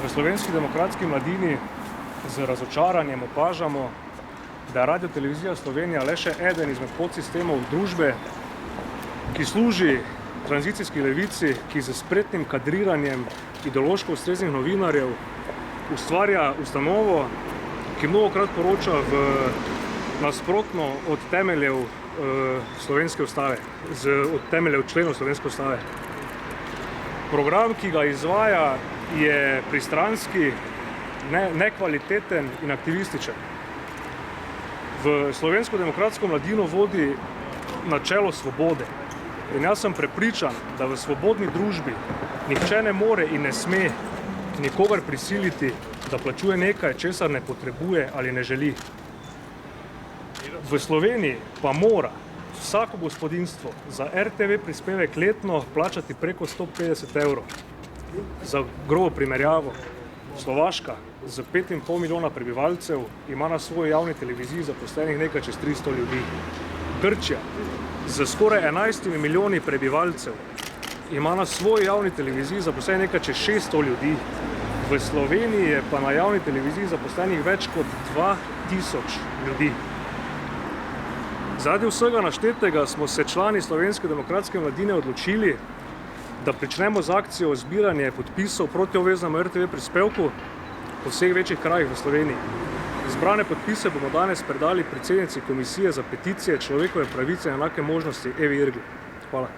V Slovenski demokratski mladini z razočaranjem opažamo, da je Radiotelevizija Slovenija le še eden izmed podsistemov družbe, ki služi tranzicijski levici, ki z spretnim kadriranjem ideološko ustreznih novinarjev ustvarja ustanovo, ki mnogokrat poroča v nasprotno od temeljev slovenske ustave, od temeljev členov slovenske ustave. Program, ki ga izvaja, je pristranski, nekvaliteten in aktivističen. V Slovensko demokratsko mladino vodi načelo svobode. In jaz sem prepričan, da v svobodni družbi nihče ne more in ne sme nikogar prisiliti, da plačuje nekaj, česar ne potrebuje ali ne želi. V Sloveniji pa mora vsako gospodinjstvo za RTV prispevek letno plačati preko 150 evrov. Za grobo primerjavo, Slovaška z 5,5 milijona prebivalcev ima na svoji javni televiziji zaposlenih nekaj čez 300 ljudi. Grčija z skoraj 11 milijoni prebivalcev ima na svoji javni televiziji zaposlenih nekaj čez 600 ljudi. V Sloveniji je pa na javni televiziji zaposlenih več kot 2000 ljudi. Zaradi vsega naštetega smo se člani Slovenske demokratske mladine odločili, da pričnemo z akcijo zbiranja podpisov proti obveznemu RTV prispevku po vseh večjih krajih v Sloveniji. Zbrane podpise bomo danes predali predsednici Komisije za peticije, človekove pravice in enake možnosti Evi Irgl. Hvala.